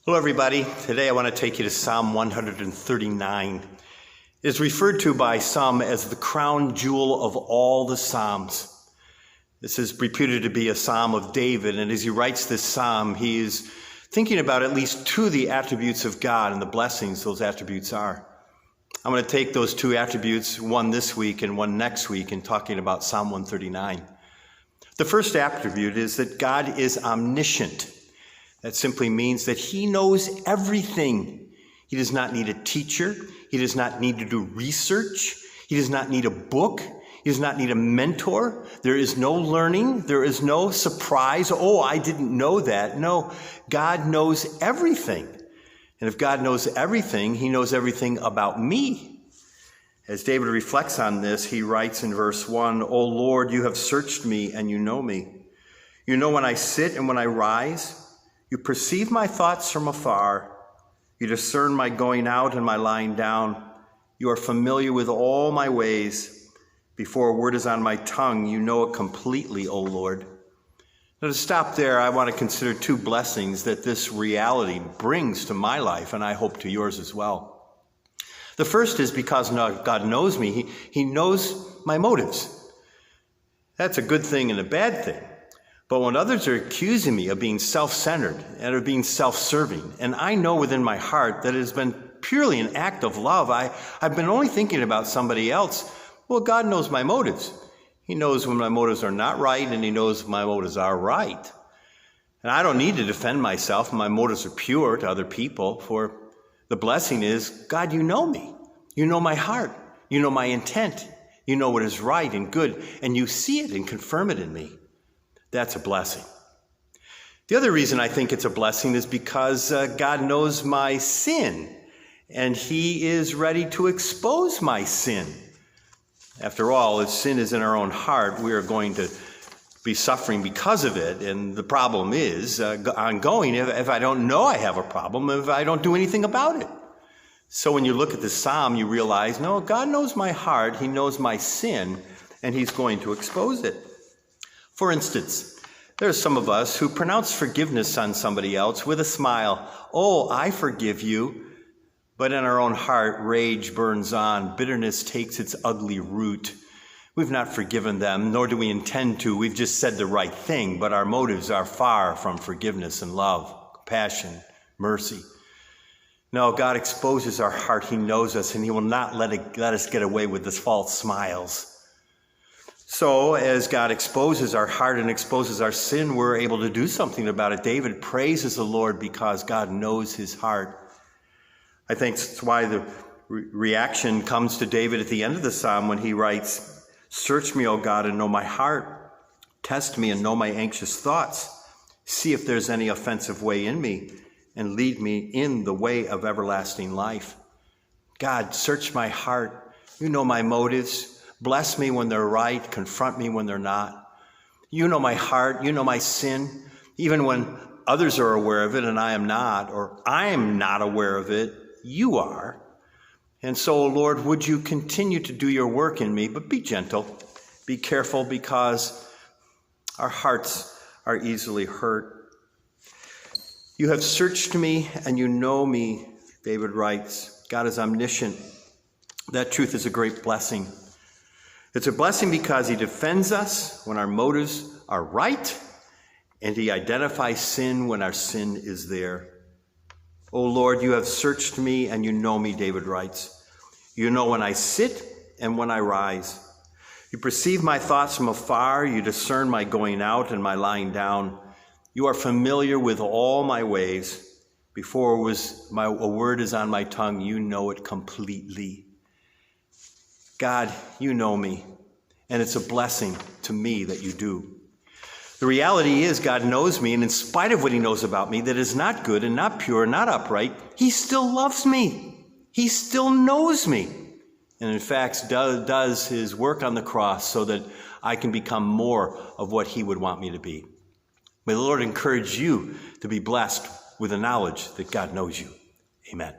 Hello everybody. Today I want to take you to Psalm 139. It is referred to by some as the crown jewel of all the Psalms. This is reputed to be a Psalm of David, and as he writes this Psalm, he is thinking about at least two of the attributes of God and the blessings those attributes are. I'm going to take those two attributes, one this week and one next week, in talking about Psalm 139. The first attribute is that God is omniscient. That simply means that he knows everything. He does not need a teacher. He does not need to do research. He does not need a book. He does not need a mentor. There is no learning. There is no surprise. Oh, I didn't know that. No, God knows everything. And if God knows everything, he knows everything about me. As David reflects on this, he writes in verse 1, "O Lord, you have searched me and you know me. You know when I sit and when I rise. You perceive my thoughts from afar. You discern my going out and my lying down. You are familiar with all my ways. Before a word is on my tongue, you know it completely, O Lord." Now to stop there, I want to consider two blessings that this reality brings to my life, and I hope to yours as well. The first is because God knows me, he knows my motives. That's a good thing and a bad thing. But when others are accusing me of being self-centered and of being self-serving, and I know within my heart that it has been purely an act of love, I've been only thinking about somebody else, well, God knows my motives. He knows when my motives are not right, and he knows my motives are right. And I don't need to defend myself. My motives are pure to other people, for the blessing is, God, you know me. You know my heart. You know my intent. You know what is right and good, and you see it and confirm it in me. That's a blessing. The other reason I think it's a blessing is because God knows my sin, and he is ready to expose my sin. After all, if sin is in our own heart, we are going to be suffering because of it. And the problem is ongoing if I don't know I have a problem, if I don't do anything about it. So when you look at the Psalm, you realize, no, God knows my heart, he knows my sin, and he's going to expose it. For instance, there are some of us who pronounce forgiveness on somebody else with a smile. Oh, I forgive you. But in our own heart, rage burns on. Bitterness takes its ugly root. We've not forgiven them, nor do we intend to. We've just said the right thing, but our motives are far from forgiveness and love, compassion, mercy. No, God exposes our heart. He knows us, and he will not let us get away with this false smiles. So as God exposes our heart and exposes our sin, we're able to do something about it. David praises the Lord because God knows his heart. I think that's why the reaction comes to David at the end of the psalm when he writes, "Search me, O God, and know my heart. Test me and know my anxious thoughts. See if there's any offensive way in me, and lead me in the way of everlasting life." God, search my heart. You know my motives. Bless me when they're right. Confront me when they're not. You know my heart. You know my sin. Even when others are aware of it and I am not, or I am not aware of it, you are. And so, Lord, would you continue to do your work in me, but be gentle. Be careful, because our hearts are easily hurt. You have searched me and you know me, David writes. God is omniscient. That truth is a great blessing. It's a blessing because he defends us when our motives are right, and he identifies sin when our sin is there. O Lord, you have searched me and you know me, David writes. You know when I sit and when I rise. You perceive my thoughts from afar. You discern my going out and my lying down. You are familiar with all my ways. Before a word is on my tongue, you know it completely. God, you know me, and it's a blessing to me that you do. The reality is God knows me, and in spite of what he knows about me that is not good and not pure and not upright, he still loves me. He still knows me, and in fact does his work on the cross so that I can become more of what he would want me to be. May the Lord encourage you to be blessed with the knowledge that God knows you. Amen.